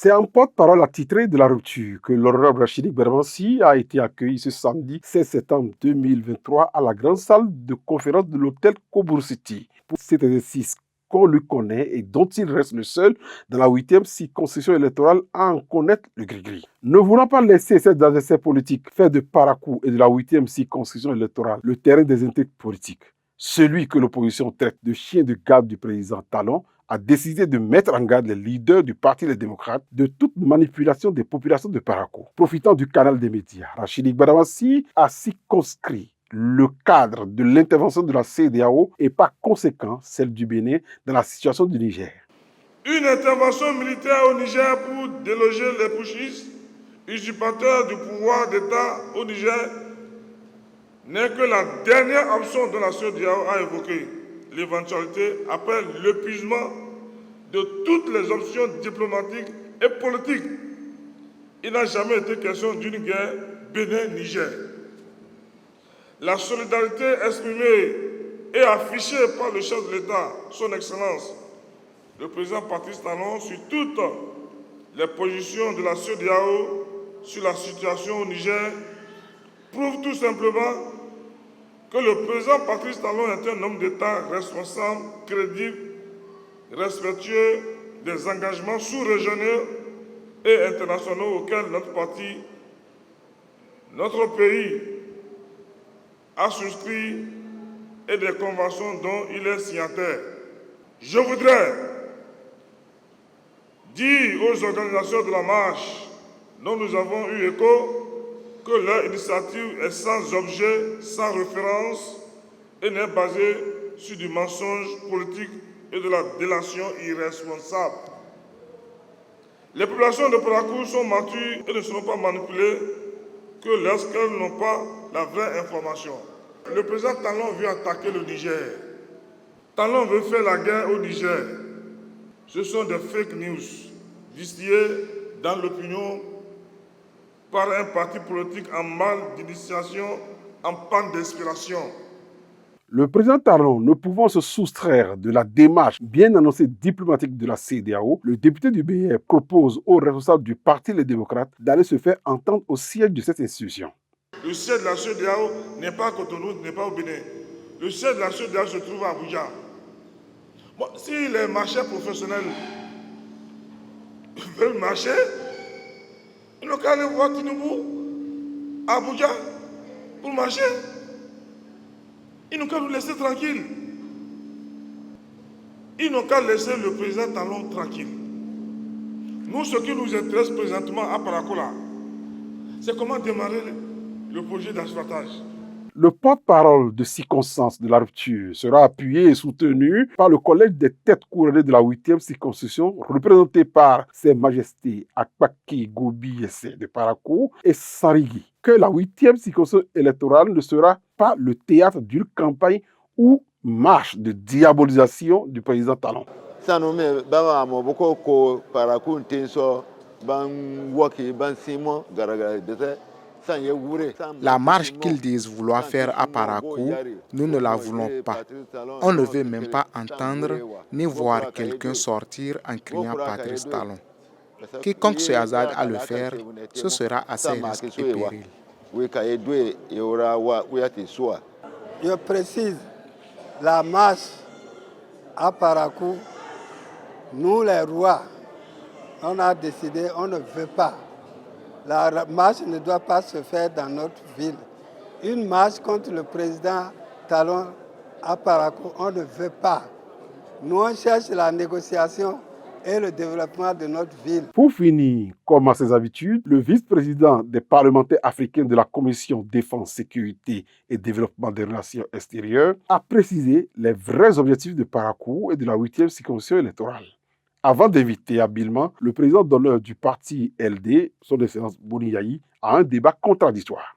C'est un porte-parole attitré de la rupture que l'honorable Rachidi Bermansi a été accueilli ce samedi 16 septembre 2023 à la grande salle de conférence de l'hôtel Cobourg City pour cet exercice qu'on lui connaît et dont il reste le seul dans la 8e circonscription électorale à en connaître le gris-gris. Ne voulant pas laisser cet adversaire politique faire de Parakou et de la 8e circonscription électorale le terrain des intrigues politiques, celui que l'opposition traite de chien de garde du président Talon a décidé de mettre en garde les leaders du Parti des démocrates de toute manipulation des populations de Parakou. Profitant du canal des médias, Rachidi Badamassi a circonscrit le cadre de l'intervention de la CEDEAO et par conséquent celle du Bénin dans la situation du Niger. Une intervention militaire au Niger pour déloger les putschistes, usurpateurs du pouvoir d'État au Niger, n'est que la dernière option dont la CEDEAO a évoquée. L'éventualité après l'épuisement de toutes les options diplomatiques et politiques. Il n'a jamais été question d'une guerre Bénin-Niger. La solidarité exprimée et affichée par le chef de l'État, son Excellence, le président Patrice Talon, sur toutes les positions de la CEDEAO sur la situation au Niger, prouve tout simplement que le président Patrice Talon est un homme d'État responsable, crédible, respectueux des engagements sous-régionaux et internationaux auxquels notre pays a souscrit et des conventions dont il est signataire. Je voudrais dire aux organisations de la marche dont nous avons eu écho que leur initiative est sans objet, sans référence et n'est basée sur du mensonge politique et de la délation irresponsable. Les populations de Parakou sont matures et ne seront pas manipulées que lorsqu'elles n'ont pas la vraie information. Le président Talon veut attaquer le Niger. Talon veut faire la guerre au Niger. Ce sont des fake news distillées dans l'opinion par un parti politique en mal d'initiation, en panne d'inspiration. Le président Talon ne pouvant se soustraire de la démarche bien annoncée diplomatique de la CEDEAO, le député du BR propose aux responsables du Parti les démocrates d'aller se faire entendre au siège de cette institution. Le siège de la CEDEAO n'est pas à Cotonou, n'est pas au Bénin. Le siège de la CEDEAO se trouve à Abuja. Bon, si les marchés professionnels veulent marcher, ils n'ont qu'à aller voir Tinubu à Abuja pour marcher. Ils n'ont qu'à nous laisser tranquilles. Ils n'ont qu'à laisser le président Talon tranquille. Nous, ce qui nous intéresse présentement à Parakola, c'est comment démarrer le projet d'asphaltage. Le porte-parole de circonstance de la rupture sera appuyé et soutenu par le collège des têtes couronnées de la 8e circonscription, représenté par Ses Majestés Akpaki Gobi Esse de Parakou et Sarigi, que la 8e circonscription électorale ne sera pas le théâtre d'une campagne ou marche de diabolisation du président Talon. La marche qu'ils disent vouloir faire à Parakou, nous ne la voulons pas. On ne veut même pas entendre ni voir quelqu'un sortir en criant Patrice Talon. Quiconque se hasarde à le faire, ce sera à ses risques et périls. Je précise, la marche à Parakou, nous les rois, on a décidé, on ne veut pas. La marche ne doit pas se faire dans notre ville. Une marche contre le président Talon à Parakou, on ne veut pas. Nous, on cherche la négociation et le développement de notre ville. Pour finir, comme à ses habitudes, le vice-président des parlementaires africains de la Commission Défense, Sécurité et Développement des Relations Extérieures a précisé les vrais objectifs de Parakou et de la 8e circonscription électorale, avant d'inviter habilement le président d'honneur du parti LD, son Excellence Boni Yayi, à un débat contradictoire.